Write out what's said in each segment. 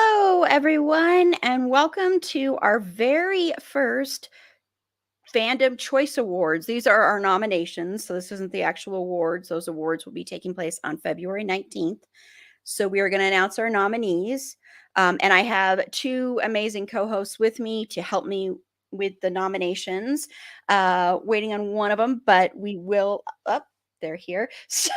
Hello, everyone, and welcome to our very first Fandom Choice Awards. These are our nominations, so this isn't the actual awards. Those awards will be taking place on February 19th. So we are going to announce our nominees, and I have two amazing co-hosts with me to help me with the nominations. Waiting on one of them, but we will up. They're here. So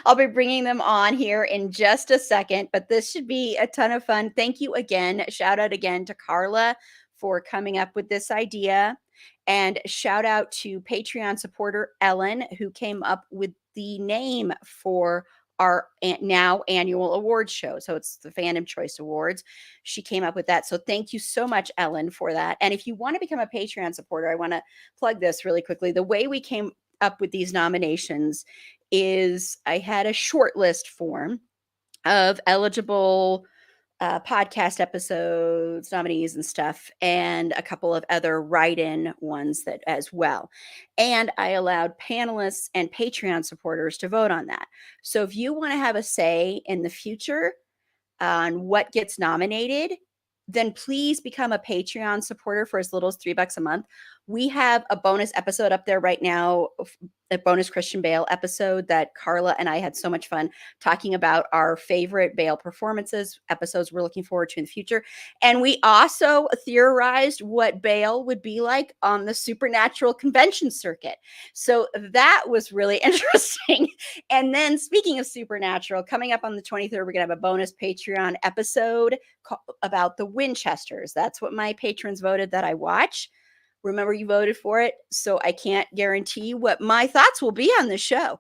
I'll be bringing them on here in just a second, but this should be a ton of fun. Thank you again. Shout out again to Carla for coming up with this idea. And shout out to Patreon supporter Ellen, who came up with the name for our now annual awards show. So it's the Fandom Choice Awards. She came up with that. So thank you so much, Ellen, for that. And if you want to become a Patreon supporter, I want to plug this really quickly. The way we came up with these nominations is I had a short list form of eligible podcast episodes, nominees, and stuff, and a couple of other write-in ones that as well. And I allowed panelists and Patreon supporters to vote on that. So if you want to have a say in the future on what gets nominated, then please become a Patreon supporter for as little as $3 a month. We have a bonus episode up there right now, a bonus Christian Bale episode that Carla and I had so much fun talking about our favorite Bale performances, episodes we're looking forward to in the future. And we also theorized what Bale would be like on the supernatural convention circuit. So that was really interesting. And then speaking of supernatural, coming up on the 23rd, we're going to have a bonus Patreon episode about the Winchesters. That's what my patrons voted that I watch. Remember, you voted for it, so I can't guarantee what my thoughts will be on the show.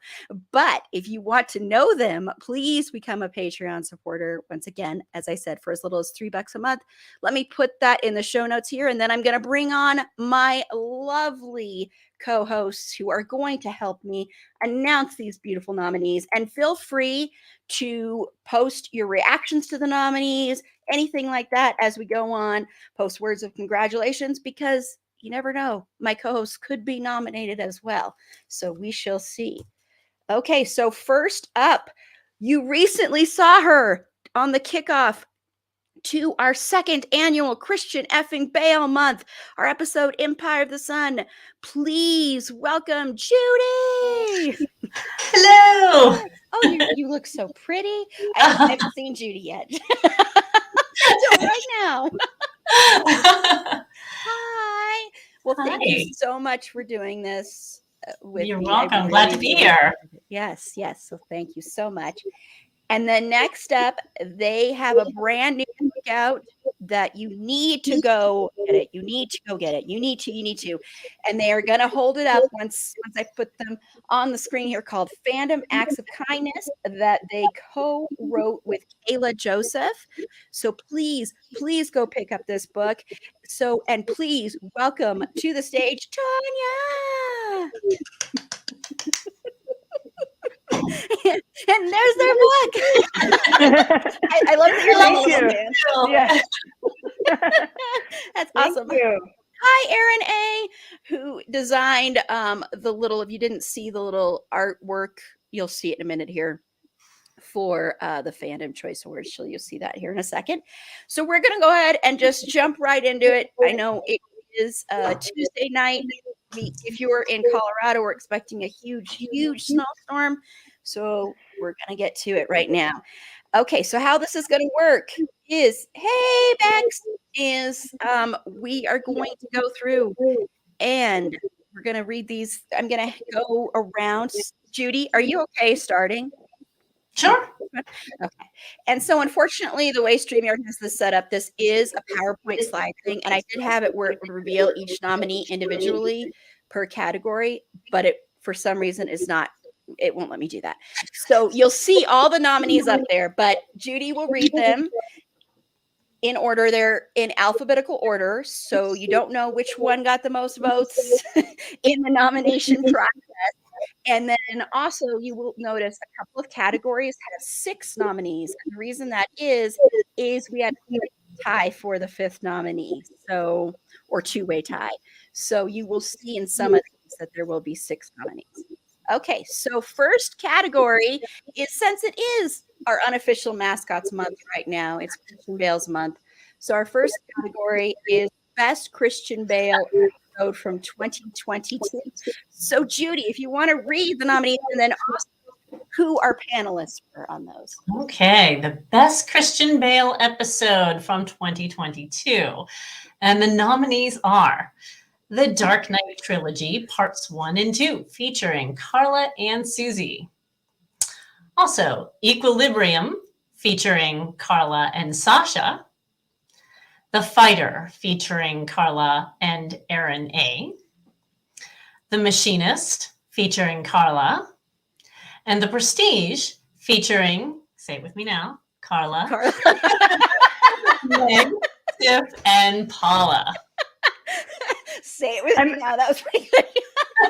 But if you want to know them, please become a Patreon supporter. Once again, as I said, for as little as $3 a month. Let me put that in the show notes here, and then I'm going to bring on my lovely co-hosts who are going to help me announce these beautiful nominees. And feel free to post your reactions to the nominees, anything like that as we go on. Post words of congratulations, because you never know. My co-host could be nominated as well. So we shall see. Okay, so first up, you recently saw her on the kickoff to our second annual Christian effing Bale month, our episode Empire of the Sun. Please welcome Judy. Hello. Oh, you look so pretty. I haven't seen Judy yet. Until right now. Hi. Well, thank you so much for doing this with You're me. welcome. Glad to be here. Yes. So thank you so much. And then next up, they have a brand new book out that you need to go get it. You need to go get it. You need to. And they are going to hold it up once I put them on the screen here, called Fandom Acts of Kindness, that they co-wrote with Kayla Joseph. So please go pick up this book. So, and please welcome to the stage, Tanya. And there's their book. I love that you're saying it. Yeah. That's awesome. Hi, Erin A., who designed the little, if you didn't see the little artwork, you'll see it in a minute here for the Fandom Choice Awards. You'll see that here in a second. So we're going to go ahead and just jump right into it. I know it is Tuesday night. If you're in Colorado, we're expecting a huge snowstorm. So we're going to get to it right now. Okay, so how this is going to work is, hey, Bex, is we are going to go through and we're going to read these. I'm going to go around. Judy, are you okay starting? Sure. Okay. And so unfortunately, the way StreamYard has this set up, this is a PowerPoint slide thing. And I did have it where it would reveal each nominee individually per category, but it, for some reason, is not. It won't let me do that. So you'll see all the nominees up there, but Judy will read them in order. They're in alphabetical order. So you don't know which one got the most votes in the nomination process. And then also you will notice a couple of categories have 6 nominees. And the reason that is we had a tie for the 5th nominee. So, or 2-way tie. So you will see in some of these that there will be 6 nominees. Okay, so first category is, since it is our unofficial mascots month right now. It's Christian Bale's month. So our first category is Best Christian Bale episode from 2022. So Judy, if you want to read the nominees and then also who our panelists were on those. Okay, the best Christian Bale episode from 2022. And the nominees are The Dark Knight Trilogy, Parts 1 and 2, featuring Carla and Susie. Also, Equilibrium, featuring Carla and Sasha. The Fighter, featuring Carla and Aaron A. The Machinist, featuring Carla. And The Prestige, featuring, say it with me now, Carla, Meg, Tiff, and Paula. Say it with me now. That was pretty good.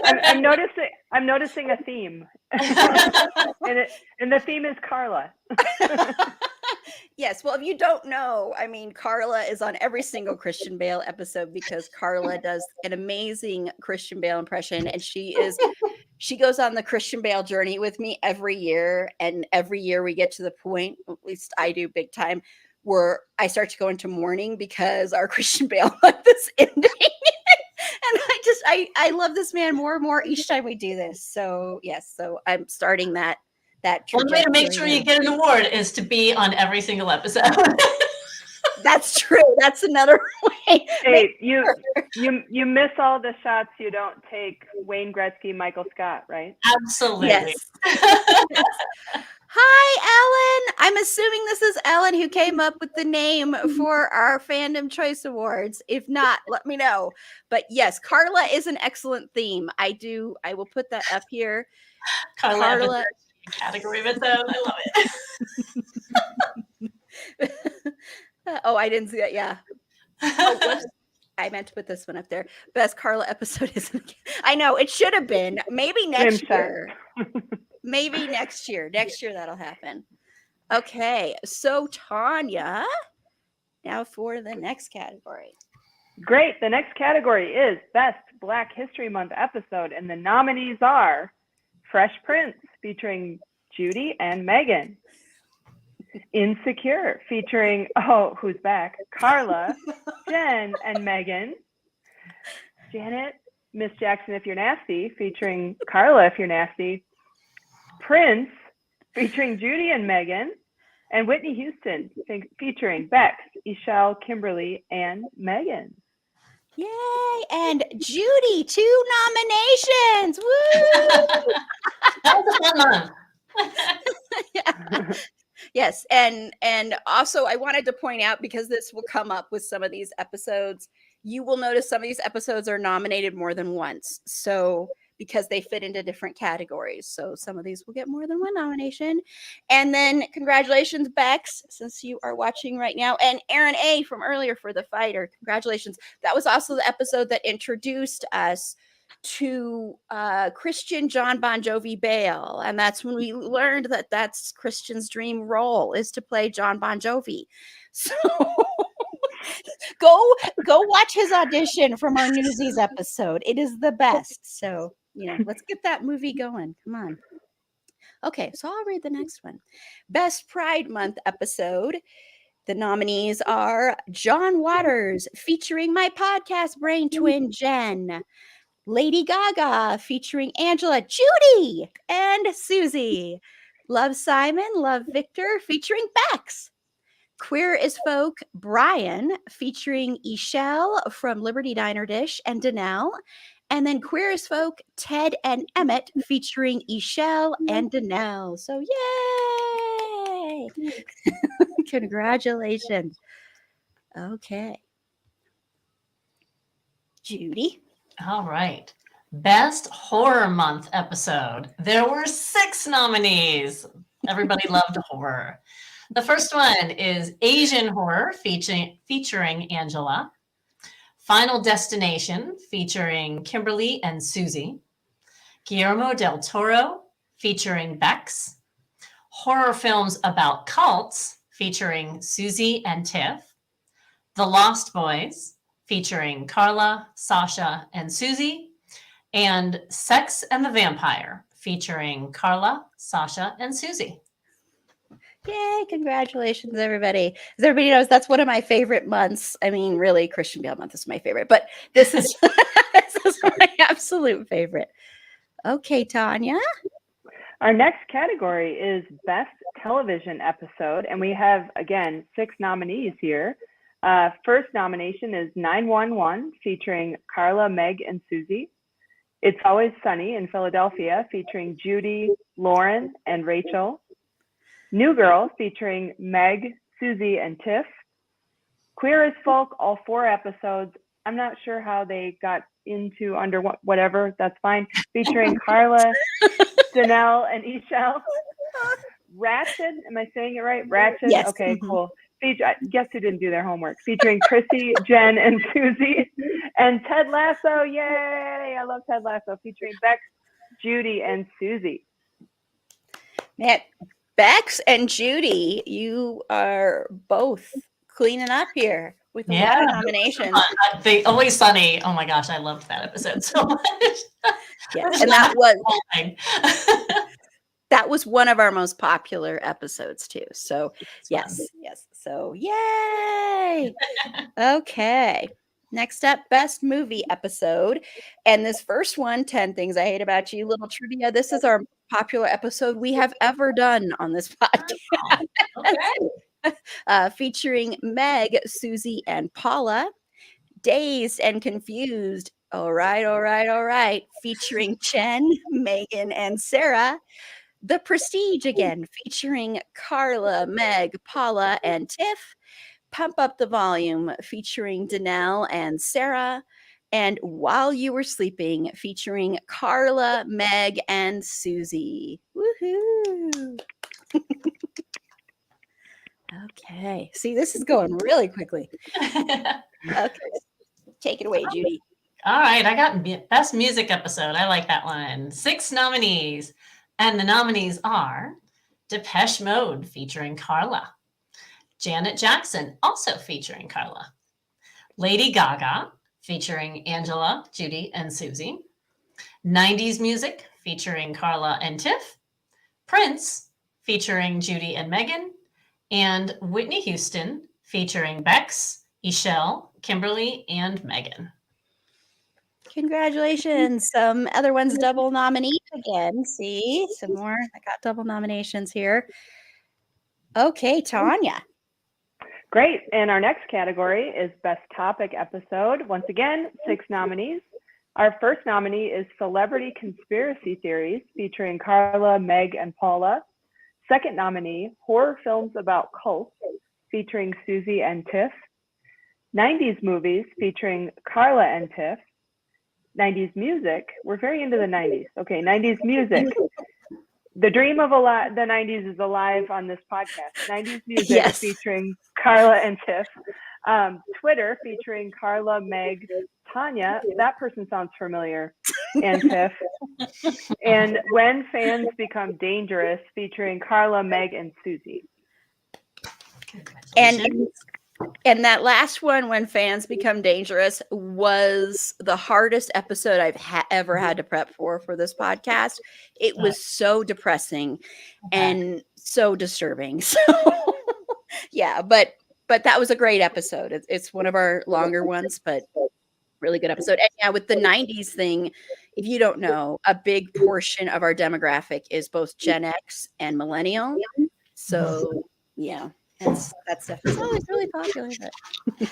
I'm noticing a theme, and the theme is Carla. Yes, well, if you don't know, I mean, Carla is on every single Christian Bale episode because Carla does an amazing Christian Bale impression, and she goes on the Christian Bale journey with me every year, and every year we get to the point, at least I do big time, where I start to go into mourning because our Christian Bale month is ending. And I love this man more and more each time we do this. So yes, so I'm starting that One way to make sure you get an award is to be on every single episode. That's true. That's another way. Hey, you miss all the shots you don't take. Wayne Gretzky, Michael Scott, right? Absolutely. Yes. Hi, Ellen. I'm assuming this is Ellen who came up with the name for our Fandom Choice Awards. If not, let me know. But yes, Carla is an excellent theme. I will put that up here. Carla. Category of its own. I love it. Oh, I didn't see that. Yeah. Oh, I meant to put this one up there. Best Carla episode isn't. I know it should have been. Maybe next year. Maybe next year. Next year that'll happen. Okay. So Tanya, now for the next category. Great. The next category is Best Black History Month episode, and the nominees are Fresh Prince, featuring Judy and Megan. Insecure, featuring, who's back? Carla, Jen, and Megan. Janet, Miss Jackson, If You're Nasty, featuring Carla, If You're Nasty. Prince, featuring Judy and Megan. And Whitney Houston, featuring Bex, Ishelle, Kimberly, and Megan. Yay! And Judy, 2 nominations. Woo! That was a fun month. Yeah. Yes, and also I wanted to point out, because this will come up with some of these episodes, you will notice some of these episodes are nominated more than once. So because they fit into different categories. So some of these will get more than one nomination. And then congratulations, Bex, since you are watching right now. And Aaron A. from earlier for The Fighter. Congratulations. That was also the episode that introduced us to Christian John Bon Jovi Bale. And that's when we learned that that's Christian's dream role, is to play John Bon Jovi. So go watch his audition from our Newsies episode. It is the best. So, let's get that movie going. Come on. Okay, so I'll read the next one. Best Pride Month episode. The nominees are John Waters, featuring my podcast brain twin, Jen. Lady Gaga, featuring Angela, Judy, and Susie. Love Simon, Love Victor, featuring Bex. Queer as Folk, Brian, featuring Ishelle from Liberty Diner Dish and Danelle. And then Queer as Folk, Ted and Emmett, featuring Ishelle and Danelle. So yay! Congratulations. Okay. Judy? All right. Best Horror Month episode. There were 6 nominees. Everybody loved horror. The first one is Asian Horror, featuring Angela. Final Destination, featuring Kimberly and Susie. Guillermo del Toro, featuring Bex. Horror Films About Cults, featuring Susie and Tiff. The Lost Boys, featuring Carla, Sasha, and Susie. And Sex and the Vampire, featuring Carla, Sasha, and Susie. Yay, congratulations, everybody. As everybody knows, that's one of my favorite months. I mean, really, Christian Bale month is my favorite, but this is this is my absolute favorite. Okay, Tanya. Our next category is Best Television Episode, and we have, again, 6 nominees here. First nomination is 911, featuring Carla, Meg, and Susie. It's Always Sunny in Philadelphia, featuring Judy, Lauren, and Rachel. New Girl, featuring Meg, Susie, and Tiff. Queer as Folk, all 4 episodes. I'm not sure how they got into under whatever, that's fine. Featuring Carla, Danelle, and Ishel. Ratched, am I saying it right? Ratched? Yes. Okay, cool. Guess who didn't do their homework? Featuring Chrissy, Jen, and Susie. And Ted Lasso, yay! I love Ted Lasso. Featuring Bex, Judy, and Susie. Man, Bex and Judy, you are both cleaning up here with a lot of nominations. The Always Sunny. Oh my gosh, I loved that episode so much. Yes, and that was one of our most popular episodes too. So yes. So yay! Okay. Next up, best movie episode. And this first one, 10 Things I Hate About You, little trivia. This is our popular episode we have ever done on this podcast. Okay. Featuring Meg, Susie, and Paula. Dazed and Confused. All right. Featuring Jen, Megan, and Sarah. The Prestige again, featuring Carla, Meg, Paula, and Tiff. Pump Up the Volume, featuring Danelle and Sarah. And While You Were Sleeping, featuring Carla, Meg, and Susie. Woohoo! Okay. See, this is going really quickly. Okay. Take it away, Judy. All right. I got Best Music Episode. I like that one. 6 nominees. And the nominees are Depeche Mode featuring Carla. Janet Jackson, also featuring Carla. Lady Gaga featuring Angela, Judy, and Susie. 90s Music featuring Carla and Tiff. Prince featuring Judy and Megan. And Whitney Houston featuring Bex, Ishel, Kimberly, and Megan. Congratulations. Some other ones double nominee again. See, some more. I got double nominations here. Okay, Tanya. Great. And our next category is Best Topic Episode. Once again, 6 nominees. Our first nominee is Celebrity Conspiracy Theories, featuring Carla, Meg, and Paula. Second nominee, Horror Films About Cults, featuring Susie and Tiff. 90s Movies, featuring Carla and Tiff. 90s Music, we're very into the 90s. Okay, 90s Music. The dream of the 90s is alive on this podcast. 90s Music, yes, featuring Carla and Tiff. Twitter, featuring Carla, Meg, Tanya. That person sounds familiar. And Tiff. And When Fans Become Dangerous, featuring Carla, Meg, and Susie. And that last one, When Fans Become Dangerous, was the hardest episode I've ever had to prep for this podcast. It was so depressing and so disturbing. So yeah, but that was a great episode. It's one of our longer ones, but really good episode. And yeah, with the 90s thing, if you don't know, a big portion of our demographic is both Gen X and millennial. So yeah. That's always really popular. But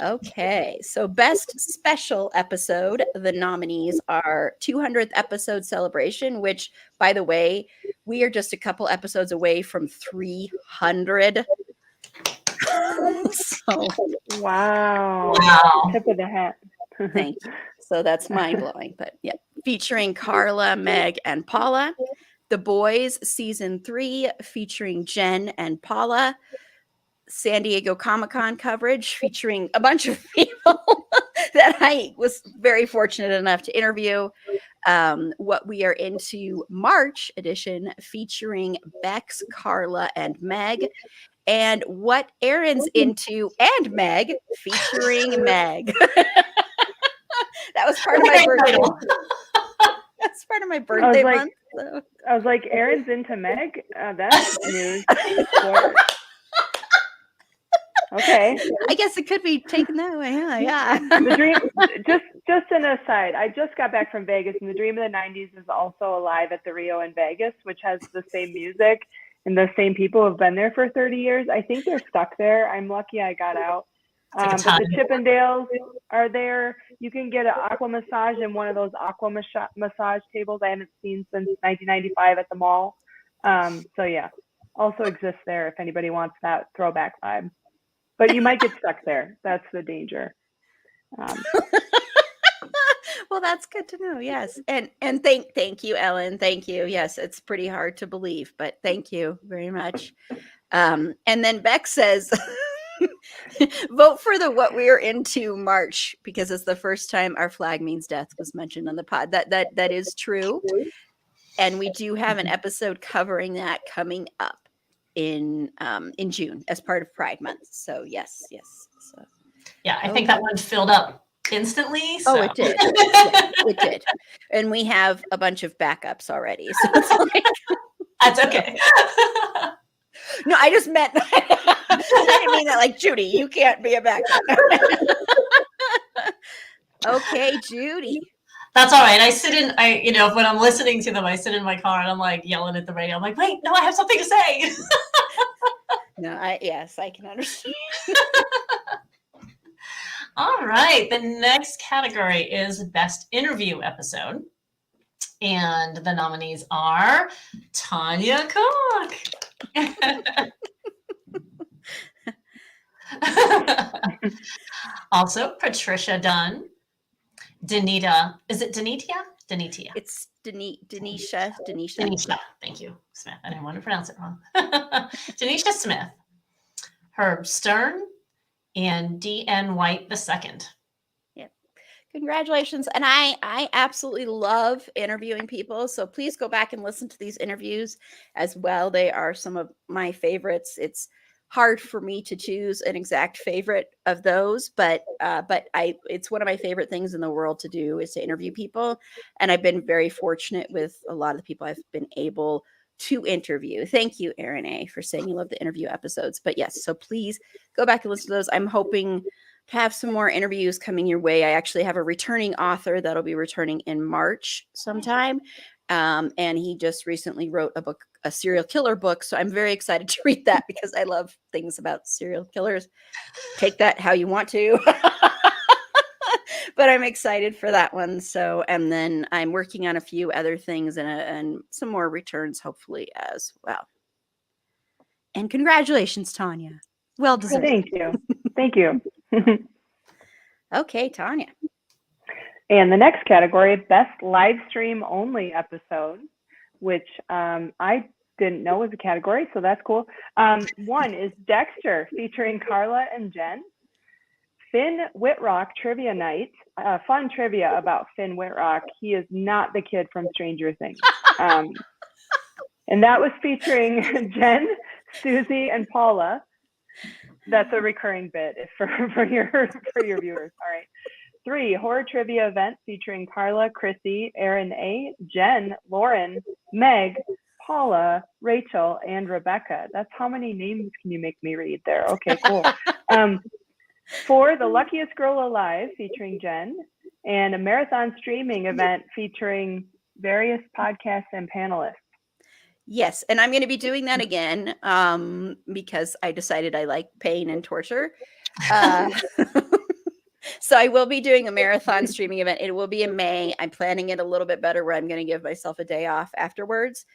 okay, so best special episode. The nominees are 200th episode celebration, which, by the way, we are just a couple episodes away from 300. So, wow. Tip of the hat. Thank you. So that's mind blowing. But yeah, featuring Carla, Meg, and Paula. The Boys season 3 featuring Jen and Paula. San Diego Comic-Con coverage featuring a bunch of people that I was very fortunate enough to interview. What We Are Into March edition featuring Bex, Carla, and Meg. And What Aaron's Into and Meg featuring Meg. That was part of my birthday. That's part of my birthday like- month. So. I was like, Erin's into Meg? That's news. Sport. Okay. I guess it could be taken that way. Yeah. The dream, just an aside, I just got back from Vegas, and the Dream of the 90s is also alive at the Rio in Vegas, which has the same music and the same people who have been there for 30 years. I think they're stuck there. I'm lucky I got out. like a But the Chippendales are there. You can get an aqua massage in one of those aqua massage tables I haven't seen since 1995 at the mall. So yeah, also exists there if anybody wants that throwback vibe. But you might get stuck there. That's the danger. Well, that's good to know. Yes, and thank you, Ellen. Thank you. Yes, it's pretty hard to believe, but thank you very much. And then Beck says, vote for the What We're Into March, because it's the first time Our Flag Means Death was mentioned on the pod. That is true, and we do have an episode covering that coming up in June as part of Pride Month. So yes. So Yeah, I think that one filled up instantly. oh, So. it did. Yeah, it did, and we have a bunch of backups already. So it's like, That's okay. no, I just meant I didn't mean that like Judy. You can't be a backup. Okay, Judy. That's all right. When I'm listening to them, I sit in my car and I'm like yelling at the radio. I'm like, wait, no, I have something to say. No, yes, I can understand. All right. The next category is Best Interview Episode. And the nominees are Tanya Cook. Also, Patricia Dunn. Danita. Is it Danitia? Danitia. It's Denisha. Denisha. Thank you, Smith. I didn't want to pronounce it wrong. Denisha Smith. Herb Stern. And D.N. White II. Congratulations. And I absolutely love interviewing people. So please go back and listen to these interviews as well. They are some of my favorites. It's hard for me to choose an exact favorite of those, but it's one of my favorite things in the world to do is to interview people. And I've been very fortunate with a lot of the people I've been able to interview. Thank you, Erin A., for saying you love the interview episodes. But yes, so please go back and listen to those. I'm hoping to have some more interviews coming your way. I actually have a returning author that'll be returning in March sometime. And he just recently wrote a serial killer book. So I'm very excited to read that because I love things about serial killers. Take that how you want to. But I'm excited for that one. So, and then I'm working on a few other things and some more returns, hopefully, as well. And congratulations, Tanya. Well deserved. Thank you. Okay, Tanya. And the next category, Best Live Stream Only Episode, which I didn't know was a category, so that's cool. One is Dexter, featuring Carla and Jen. Finn Whitrock Trivia Night, fun trivia about Finn Whitrock. He is not the kid from Stranger Things. And that was featuring Jen, Susie, and Paula. That's a recurring bit for your viewers. All right. 3, Horror Trivia Event featuring Carla, Chrissy, Erin A., Jen, Lauren, Meg, Paula, Rachel, and Rebecca. That's how many names can you make me read there? Okay, cool. 4, The Luckiest Girl Alive featuring Jen, and a marathon streaming event featuring various podcasts and panelists. Yes, and I'm going to be doing that again because I decided I like pain and torture. So I will be doing a marathon streaming event. It will be in May. I'm planning it a little bit better where I'm going to give myself a day off afterwards.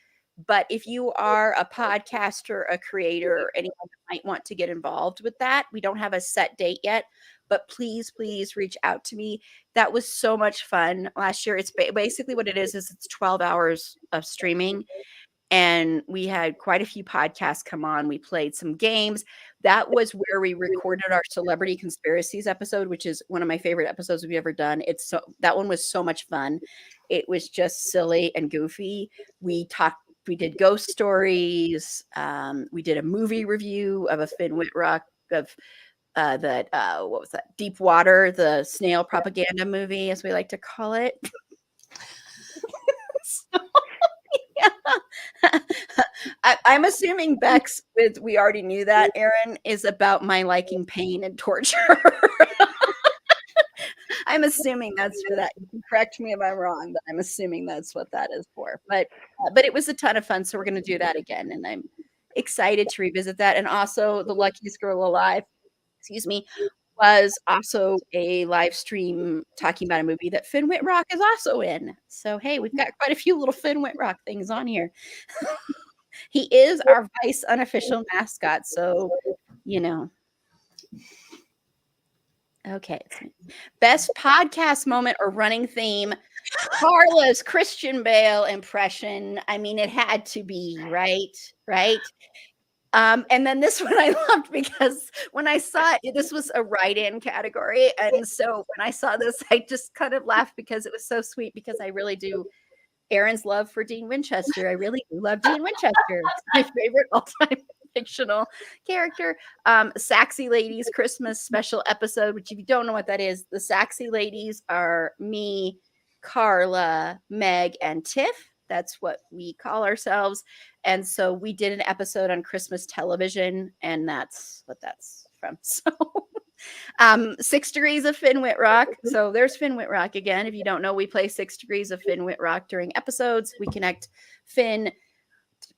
But if you are a podcaster, a creator, or anyone that might want to get involved with that, we don't have a set date yet, but please reach out to me. That was so much fun last year. It's basically what it is it's 12 hours of streaming. And we had quite a few podcasts come on. We played some games. That was where we recorded our Celebrity Conspiracies episode, which is one of my favorite episodes we've ever done. That one was so much fun. It was just silly and goofy. We did ghost stories. We did a movie review of a Finn Whitrock of what was that? Deep Water, the snail propaganda movie, as we like to call it. I'm assuming Bex, with we already knew that, Erin, is about my liking pain and torture. I'm assuming that's for that. You can correct me if I'm wrong, but I'm assuming that's what that is for. But it was a ton of fun, so we're going to do that again, and I'm excited to revisit that. And also, the luckiest girl alive, excuse me, was also a live stream talking about a movie that Finn Whitrock is also in. So hey, we've got quite a few little Finn Whitrock things on here. He is our Vice unofficial mascot, so you know. Okay. Best podcast moment or running theme. Carla's Christian Bale impression. I mean, it had to be, right? Right. And then this one I loved because when I saw it, this was a write-in category. And so when I saw this, I just kind of laughed because it was so sweet, because I really do. Erin's love for Dean Winchester. I really do love Dean Winchester. It's my favorite all-time fictional character. Saxy Ladies Christmas special episode, which if you don't know what that is, the Saxy Ladies are me, Carla, Meg, and Tiff. That's what we call ourselves. And so we did an episode on Christmas television, and that's what that's from. So 6 Degrees of Finn Whitrock. So there's Finn Whitrock again. If you don't know, we play 6 Degrees of Finn Whitrock during episodes. We connect Finn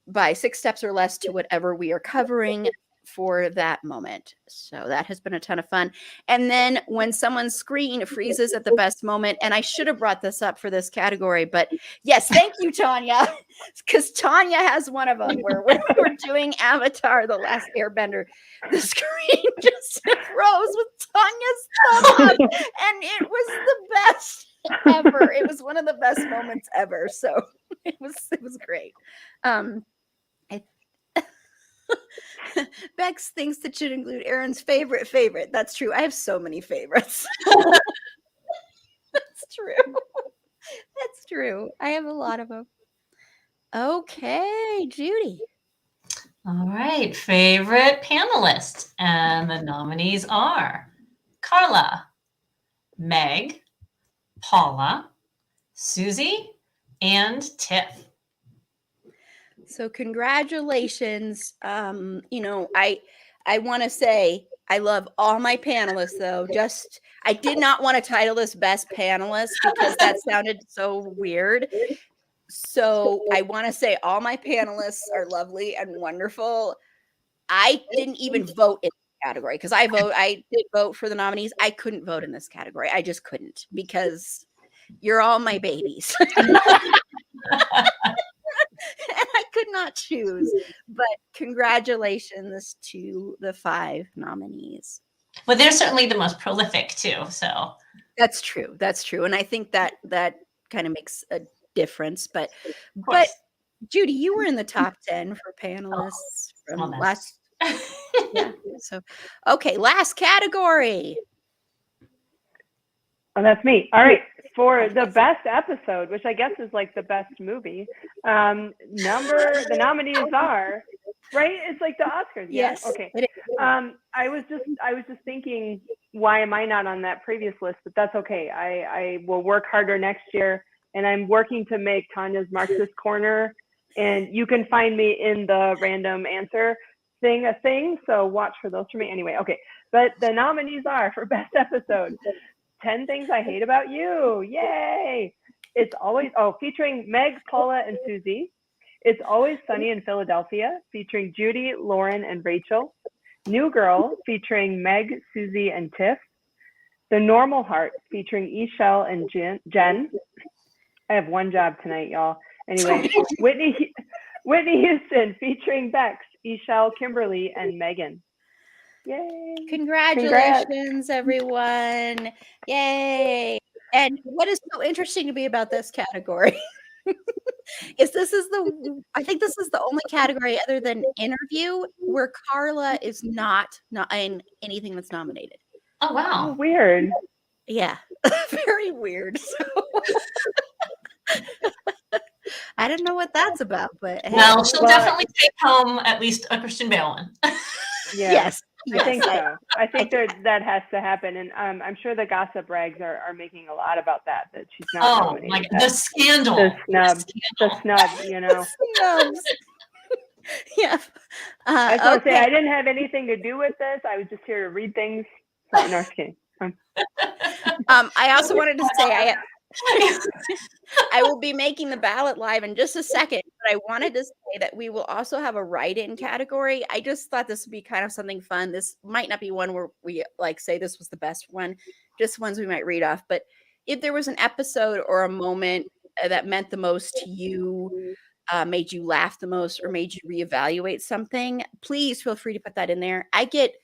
by 6 steps or less to whatever we are covering for that moment. So that has been a ton of fun. And then when someone's screen freezes at the best moment, and I should have brought this up for this category, but yes, thank you, Tanya, because Tanya has one of them where when we're doing Avatar, The Last Airbender, the screen just froze with Tanya's thumb up, and it was the best ever. It was one of the best moments ever. So it was great. Bex thinks that should include Erin's favorite. That's true. I have so many favorites. That's true. That's true. I have a lot of them. Okay, Judy. All right, favorite panelist. And the nominees are Carla, Meg, Paula, Susie, and Tiff. So congratulations. I want to say I love all my panelists, though. Just I did not want to title this best panelist because that sounded so weird. So I want to say all my panelists are lovely and wonderful. I didn't even vote in this category because I did vote for the nominees. I couldn't vote in this category. I just couldn't, because you're all my babies. And I could not choose, but congratulations to the 5 nominees. Well, they're certainly the most prolific too. So That's true. And I think that kind of makes a difference. But Judy, you were in the top 10 for panelists from last. Yeah. So okay, last category. Oh, that's me. All right. For the best episode, which I guess is like the best movie, the nominees are, right? It's like the Oscars. Yes. Yeah? Okay. I was just thinking, why am I not on that previous list? But that's okay. I will work harder next year, and I'm working to make Tanya's Marxist Corner, and you can find me in the random answer thing. So watch for those for me. Anyway, okay. But the nominees are for best episode: 10 Things I Hate About You. Yay! It's always, featuring Meg, Paula, and Susie. It's Always Sunny in Philadelphia, featuring Judy, Lauren, and Rachel. New Girl, featuring Meg, Susie, and Tiff. The Normal Heart, featuring Ishel and Jen. I have one job tonight, y'all. Anyway, Whitney Houston, featuring Bex, Ishel, Kimberly, and Megan. Yay. Congratulations, everyone. Yay. And what is so interesting to me about this category is I think this is the only category other than interview where Carla is not in anything that's nominated. Oh, wow. Oh, weird. Yeah. Very weird. So I don't know what that's about, but Well, she'll definitely take home at least a Christian Bale one. Yeah. Yes. I think so. I think that has to happen, and I'm sure the gossip rags are making a lot about that she's not nominated. Like the scandal. The snub, you know. Snubs. Yeah. I just want to say I didn't have anything to do with this. I was just here to read things. So, no, just kidding. I also wanted to say I will be making the ballot live in just a second, but I wanted to say that we will also have a write-in category. I just thought this would be kind of something fun. This might not be one where we like say this was the best one, just ones we might read off. But if there was an episode or a moment that meant the most to you, made you laugh the most, or made you reevaluate something, please feel free to put that in there. I get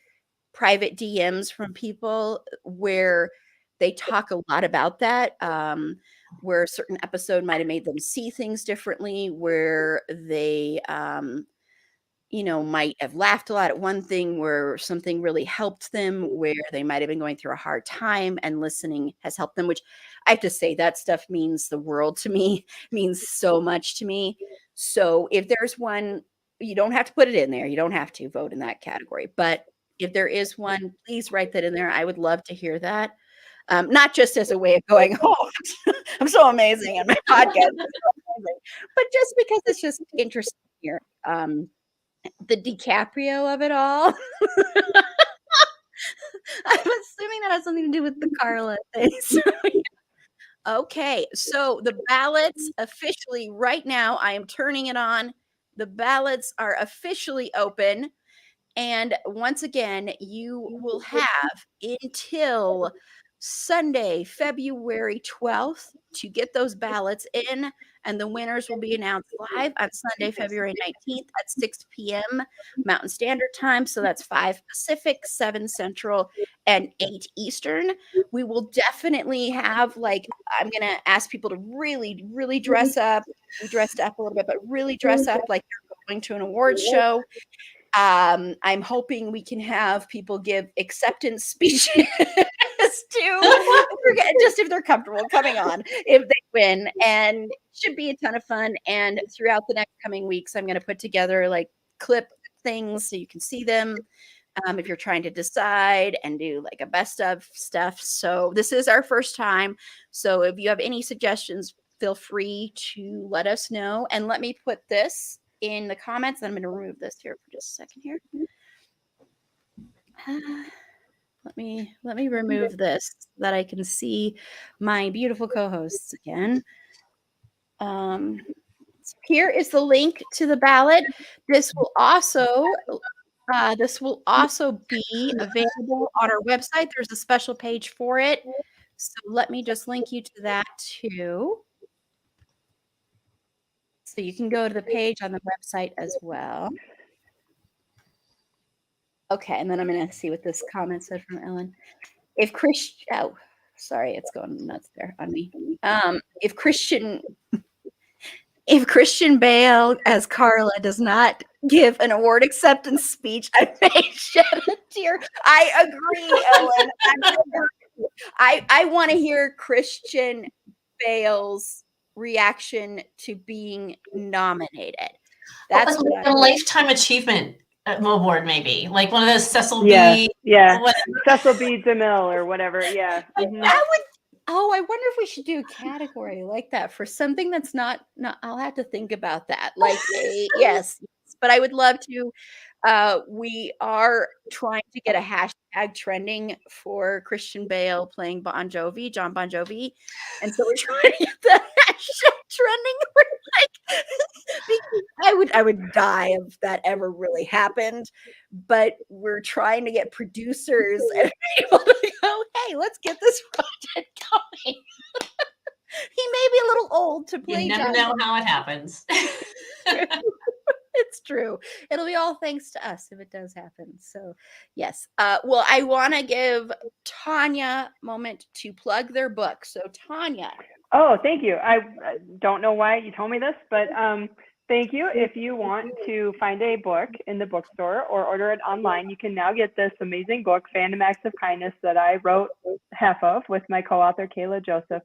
private DMs from people where they talk a lot about that, where a certain episode might have made them see things differently, where they, might have laughed a lot at one thing, where something really helped them, where they might have been going through a hard time and listening has helped them, which I have to say that stuff means the world to me, means so much to me. So if there's one, you don't have to put it in there. You don't have to vote in that category. But if there is one, please write that in there. I would love to hear that. Not just as a way of going, oh, I'm so amazing and my podcast is so amazing, but just because it's just interesting here. The DiCaprio of it all. I'm assuming that has something to do with the Carla thing. So, yeah. Okay, so the ballots officially right now, I am turning it on. The ballots are officially open. And once again, you will have until Sunday, February 12th to get those ballots in, and the winners will be announced live on Sunday, February 19th at 6 p.m. Mountain Standard Time. So that's 5 Pacific, 7 Central, and 8 Eastern. We will definitely have, I'm going to ask people to really, really dress up. We dressed up a little bit, but really dress up like you're going to an awards show. I'm hoping we can have people give acceptance speeches just if they're comfortable coming on, if they win, and it should be a ton of fun. And throughout the next coming weeks, I'm going to put together clip things so you can see them if you're trying to decide, and do a best of stuff. So this is our first time. So if you have any suggestions, feel free to let us know, and let me put this in the comments. I'm going to remove this here for just a second here. Let me remove this so that I can see my beautiful co-hosts again. Here is the link to the ballot. This will also be available on our website. There's a special page for it. So let me just link you to that too. So you can go to the page on the website as well. Okay, and then I'm going to see what this comment said from Ellen. It's going nuts there on me. If Christian Bale as Carla does not give an award acceptance speech, I may shed a tear. I agree, Ellen. I want to hear Christian Bale's reaction to being nominated. That's a lifetime achievement award, maybe like one of those Cecil B. Cecil B. DeMille or whatever. Yeah. Mm-hmm. I wonder if we should do a category like that for something that's not. I'll have to think about that. Yes, but I would love to. We are trying to get a hashtag trending for Christian Bale playing John Bon Jovi, and so we're trying to get that hashtag trending. I would die if that ever really happened, but we're trying to get producers and people to go, hey, let's get this project going. He may be a little old to play. You never know how it happens. It's true. It'll be all thanks to us if it does happen. So yes. Well, I want to give Tanya a moment to plug their book. So Tanya. Oh, thank you. I don't know why you told me this, but thank you. If you want to find a book in the bookstore or order it online, you can now get this amazing book, Fandom Acts of Kindness, that I wrote half of with my co-author, Kayla Joseph.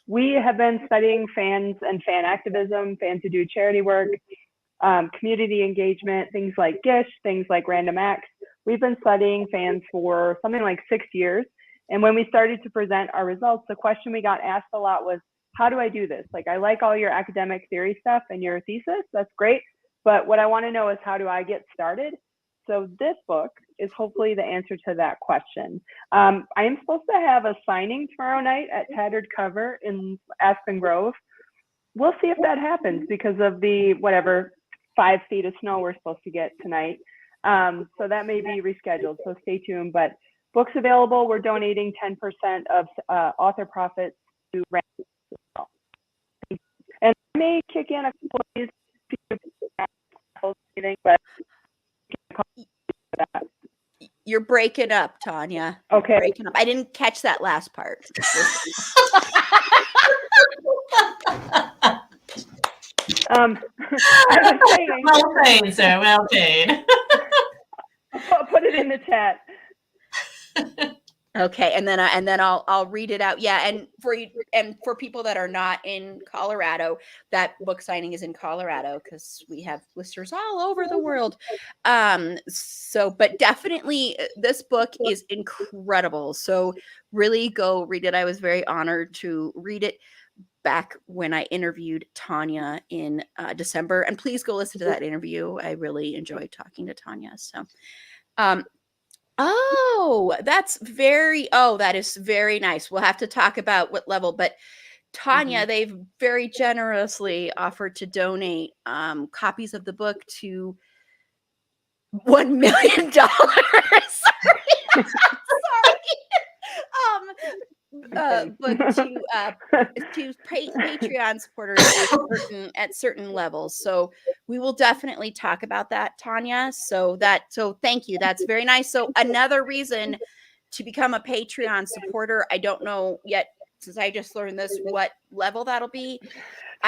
We have been studying fans and fan activism, fans who do charity work, community engagement, things like GISH, things like Random Acts. we've been studying fans for something like 6 years. And when we started to present our results, the question we got asked a lot was, how do I do this? Like, I like all your academic theory stuff and your thesis, that's great. But what I want to know is, how do I get started? So this book is hopefully the answer to that question. I am supposed to have a signing tomorrow night at Tattered Cover in Aspen Grove. We'll see if that happens because of the 5 feet of snow we're supposed to get tonight. So that may be rescheduled, so stay tuned. But books available, we're donating 10% of author profits to Random. And I may kick in a couple of these, but You're breaking up, Tanya. okay. Breaking up. I didn't catch that last part. I was saying, Well played, sir. Well played. I'll put it in the chat. Okay, and then I'll read it out. Yeah, and for people that are not in Colorado, that book signing is in Colorado because we have listeners all over the world. But definitely this book is incredible. So really go read it. I was very honored to read it back when I interviewed Tanya in December, and please go listen to that interview. I really enjoyed talking to Tanya. So, that is very nice. We'll have to talk about what level, but Tanya, they've very generously offered to donate copies of the book to $1 million. Sorry. Book to Patreon supporters at certain levels. So we will definitely talk about that, Tanya. So thank you. That's very nice. So another reason to become a Patreon supporter. I don't know yet, since I just learned this, what level that'll be.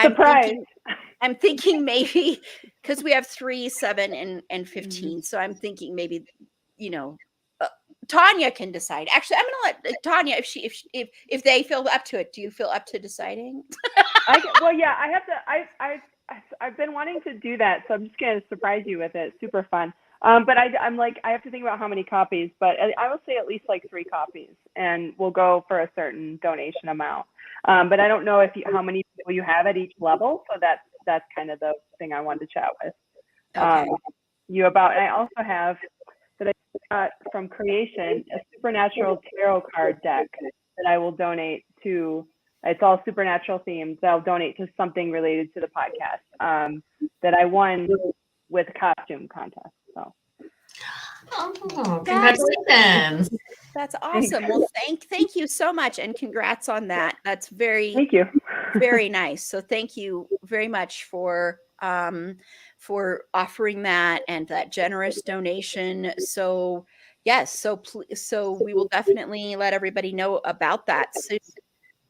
Surprise. I'm thinking maybe because we have 3, 7, and 15. So I'm thinking maybe, Tanya can decide. Actually, I'm gonna let Tanya, if they feel up to it. Do you feel up to deciding? I've been wanting to do that, so I'm just gonna surprise you with it. Super fun. But I'm like, I have to think about how many copies, but I will say at least like 3 copies, and we'll go for a certain donation amount. But I don't know how many people you have at each level, so that's kind of the thing I wanted to chat with you about. And I also have that I got from Creation, a supernatural tarot card deck that I will donate to. It's all supernatural themed. That I'll donate to something related to the podcast that I won with a costume contest. So, Congratulations! That's awesome. Well, thank you so much, and congrats on that. That's thank you. Very nice. So thank you very much for offering that and that generous donation. So yes, so we will definitely let everybody know about that soon.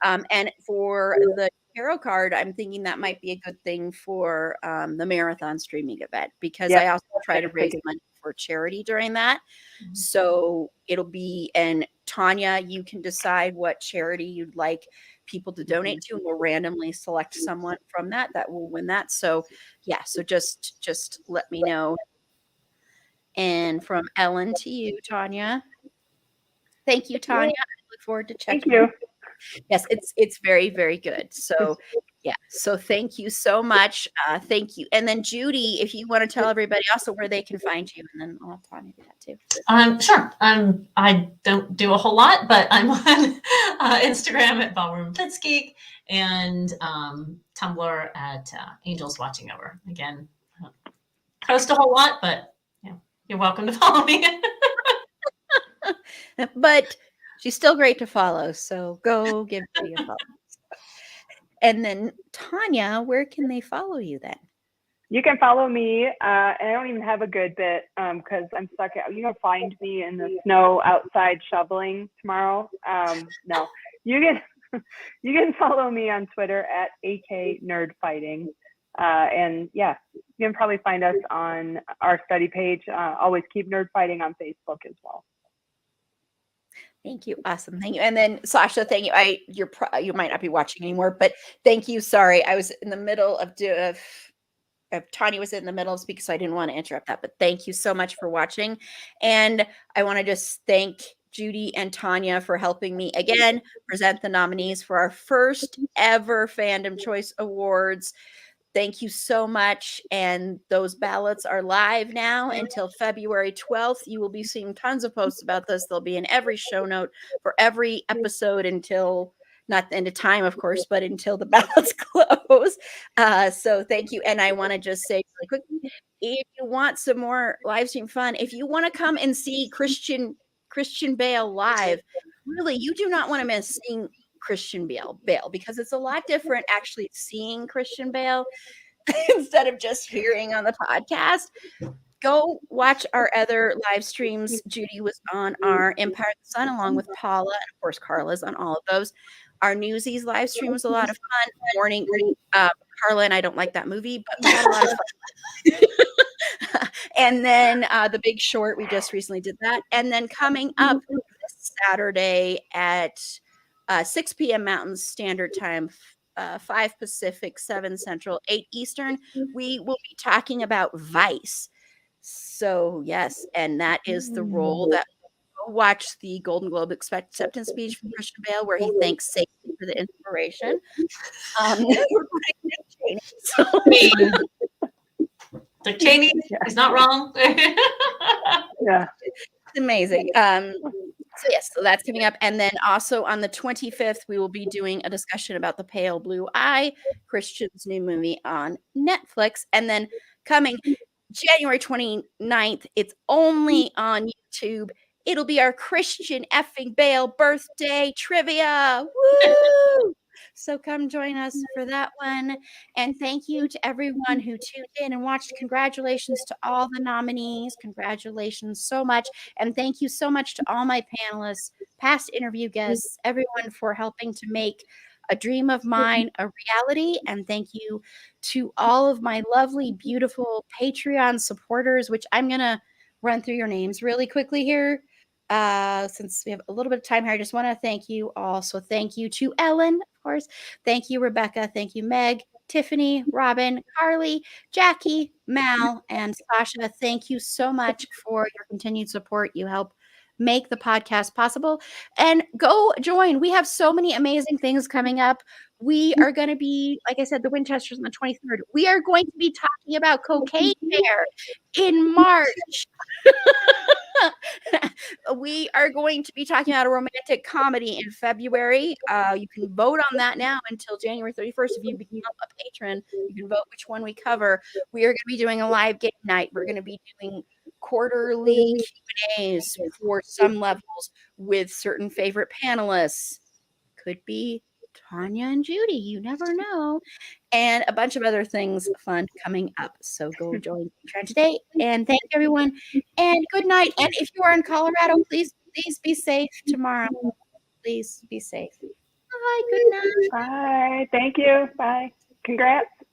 And for the tarot card, I'm thinking that might be a good thing for the marathon streaming event, because I also try to raise money for charity during that. So it'll be, and Tanya, you can decide what charity you'd like people to donate to, and we'll randomly select someone from that will win that. So yeah, so just let me know. And from Ellen to you, Tanya. Thank you, Tanya. I look forward to checking. Thank you. Yes, it's very, very good. So yeah, so thank you so much. Thank you. And then Judy, if you want to tell everybody also where they can find you, and then I'll have Tanya do that too. Sure. I don't do a whole lot, but I'm on Instagram at Ballroom Blitzgeek and Tumblr at Angels Watching Over. Again, post a whole lot, but you're welcome to follow me. But she's still great to follow, so go give Judy a follow. And then Tanya, where can they follow you then? You can follow me, and I don't even have a good bit because I'm stuck. You can find me in the snow outside shoveling tomorrow. No, you can follow me on Twitter at @AKNerdFighting, and yeah, you can probably find us on our study page. Always Keep Nerd Fighting on Facebook as well. Thank you. Awesome. Thank you. And then Sasha, thank you. You might not be watching anymore, but thank you. Sorry, I was in the middle of Tanya was in the middle of speaking, so I didn't want to interrupt that. But thank you so much for watching. And I want to just thank Judy and Tanya for helping me again present the nominees for our first ever Fandom Choice Awards. Thank you so much. And those ballots are live now until February 12th. You will be seeing tons of posts about this. They'll be in every show note for every episode until, not the end of time, of course, but until the ballots close. So thank you. And I want to just say really quickly, if you want some more live stream fun, if you want to come and see Christian Bale live, really, you do not want to miss seeing Christian Bale, because it's a lot different actually seeing Christian Bale instead of just hearing on the podcast. Go watch our other live streams. Judy was on our Empire of the Sun along with Paula, and of course Carla's on all of those. Our Newsies live stream was a lot of fun. Morning, Carla and I don't like that movie, but we had a lot of fun. And then The Big Short, we just recently did that. And then coming up this Saturday at 6 p.m. Mountain Standard Time, 5 Pacific, 7 Central, 8 Eastern, we will be talking about Vice. So, yes, and that is the role that we'll watch the Golden Globe acceptance speech from Christian Bale, where he thanks Satan for the inspiration. So, Dick Cheney is not wrong. Yeah. It's amazing. So yes, so that's coming up. And then also on the 25th, we will be doing a discussion about The Pale Blue Eye, Christian's new movie on Netflix. And then coming January 29th, it's only on YouTube. It'll be our Christian effing Bale birthday trivia. Woo! So come join us for that one. And thank you to everyone who tuned in and watched. Congratulations to all the nominees. Congratulations so much. And thank you so much to all my panelists, past interview guests, everyone for helping to make a dream of mine a reality. And thank you to all of my lovely, beautiful Patreon supporters, which I'm going to run through your names really quickly here. Since we have a little bit of time here, I just want to thank you all. So thank you to Ellen, of course. Thank you, Rebecca. Thank you, Meg, Tiffany, Robin, Carly, Jackie, Mal, and Sasha. Thank you so much for your continued support. You help make the podcast possible. And go join. We have so many amazing things coming up. We are going to be, like I said, the Winchesters on the 23rd. We are going to be talking about Cocaine Bear in March. We are going to be talking about a romantic comedy in February. You can vote on that now until January 31st. If you become a patron, you can vote which one we cover. We are going to be doing a live game night. We're going to be doing quarterly Q&As for some levels with certain favorite panelists. Could be Tanya and Judy. You never know. And a bunch of other things fun coming up. So go join Patreon today. And thank everyone. And good night. And if you are in Colorado, please be safe tomorrow. Please be safe. Bye. Good night. Bye. Thank you. Bye. Congrats.